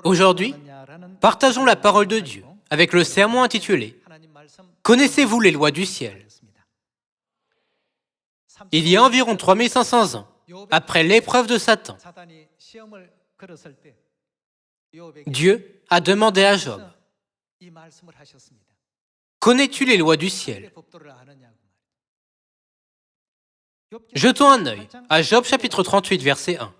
Aujourd'hui, partageons la parole de Dieu avec le sermon intitulé « Connaissez-vous les lois du ciel ?» Il y a environ 3500 ans, après l'épreuve de Satan, Dieu a demandé à Job « Connais-tu les lois du ciel ?» Jetons un œil à Job chapitre 38, verset 1.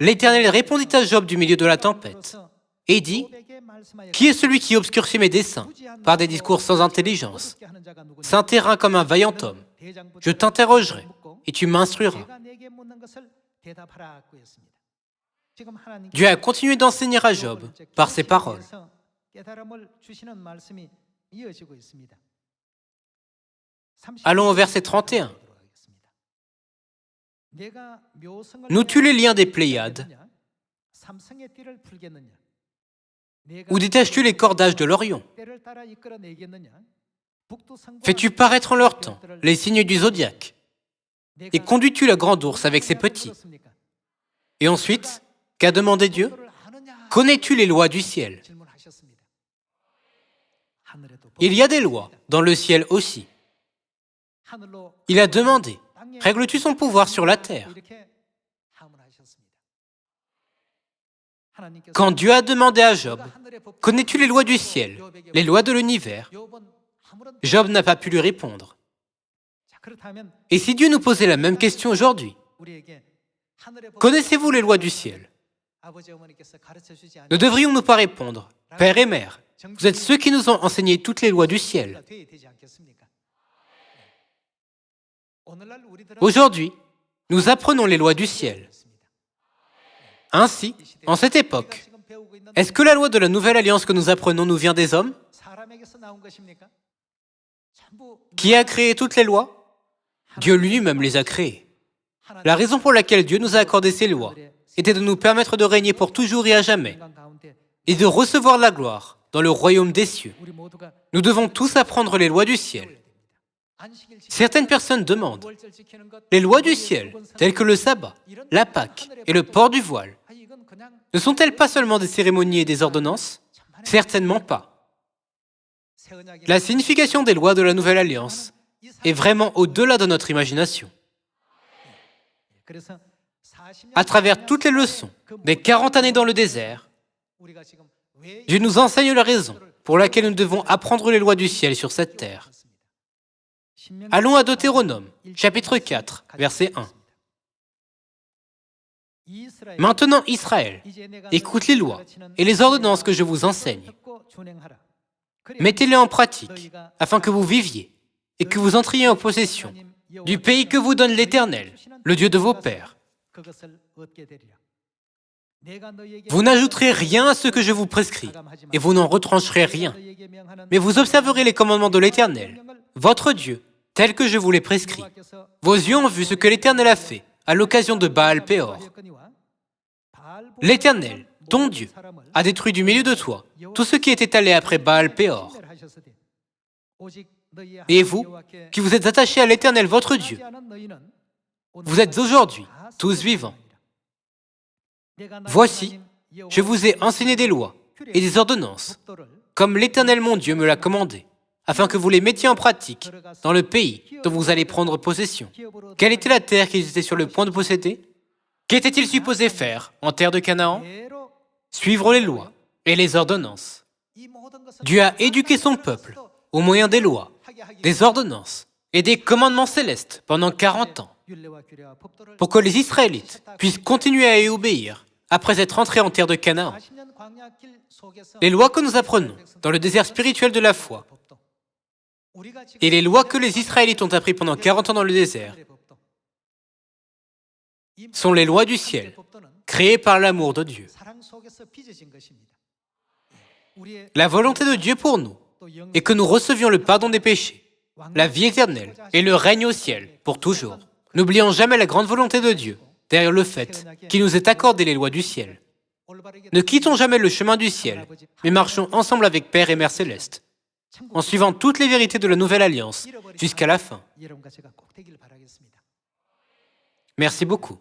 L'Éternel répondit à Job du milieu de la tempête et dit « Qui est celui qui obscurcit mes desseins par des discours sans intelligence, saint terrain comme un vaillant homme? Je t'interrogerai et tu m'instruiras. » Dieu a continué d'enseigner à Job par ses paroles. Allons au verset 31. Nous-tu les liens des Pléiades? Ou détaches-tu les cordages de l'Orion? Fais-tu paraître en leur temps les signes du zodiaque? Et conduis-tu la grande ours avec ses petits? Et ensuite, qu'a demandé Dieu? Connais-tu les lois du ciel? Il y a des lois dans le ciel aussi. Il a demandé, règles-tu son pouvoir sur la terre? Quand Dieu a demandé à Job, connais-tu les lois du ciel, les lois de l'univers? Job n'a pas pu lui répondre. Et si Dieu nous posait la même question aujourd'hui? Connaissez-vous les lois du ciel? Ne devrions-nous pas répondre, Père et Mère, vous êtes ceux qui nous ont enseigné toutes les lois du ciel. Aujourd'hui, nous apprenons les lois du ciel. Ainsi, en cette époque, est-ce que la loi de la nouvelle alliance que nous apprenons nous vient des hommes? Qui a créé toutes les lois? Dieu lui-même les a créées. La raison pour laquelle Dieu nous a accordé ces lois était de nous permettre de régner pour toujours et à jamais, et de recevoir la gloire dans le royaume des cieux. Nous devons tous apprendre les lois du ciel. Certaines personnes demandent, les lois du ciel, telles que le sabbat, la Pâque et le port du voile, ne sont-elles pas seulement des cérémonies et des ordonnances? Certainement pas. La signification des lois de la Nouvelle Alliance est vraiment au-delà de notre imagination. À travers toutes les leçons des 40 années dans le désert, Dieu nous enseigne la raison pour laquelle nous devons apprendre les lois du ciel sur cette terre. Allons à Deutéronome, chapitre 4, verset 1. Maintenant, Israël, écoute les lois et les ordonnances que je vous enseigne. Mettez-les en pratique, afin que vous viviez et que vous entriez en possession du pays que vous donne l'Éternel, le Dieu de vos pères. Vous n'ajouterez rien à ce que je vous prescris, et vous n'en retrancherez rien. Mais vous observerez les commandements de l'Éternel, votre Dieu, tels que je vous les prescris. Vos yeux ont vu ce que l'Éternel a fait à l'occasion de Baal-Péor. L'Éternel, ton Dieu, a détruit du milieu de toi tout ce qui était allé après Baal-Péor. Et vous, qui vous êtes attachés à l'Éternel, votre Dieu, vous êtes aujourd'hui tous vivants. Voici, je vous ai enseigné des lois et des ordonnances, comme l'Éternel mon Dieu me l'a commandé, afin que vous les mettiez en pratique dans le pays dont vous allez prendre possession. Quelle était la terre qu'ils étaient sur le point de posséder? Qu'étaient-ils supposés faire en terre de Canaan? Suivre les lois et les ordonnances. Dieu a éduqué son peuple au moyen des lois, des ordonnances et des commandements célestes pendant 40 ans, pour que les Israélites puissent continuer à y obéir après être entrés en terre de Canaan. Les lois que nous apprenons dans le désert spirituel de la foi et les lois que les Israélites ont apprises pendant 40 ans dans le désert sont les lois du ciel, créées par l'amour de Dieu. La volonté de Dieu pour nous est que nous recevions le pardon des péchés, la vie éternelle et le règne au ciel pour toujours. N'oublions jamais la grande volonté de Dieu derrière le fait qu'il nous ait accordé les lois du ciel. Ne quittons jamais le chemin du ciel, mais marchons ensemble avec Père et Mère Céleste. en suivant toutes les vérités de la Nouvelle Alliance jusqu'à la fin. Merci beaucoup.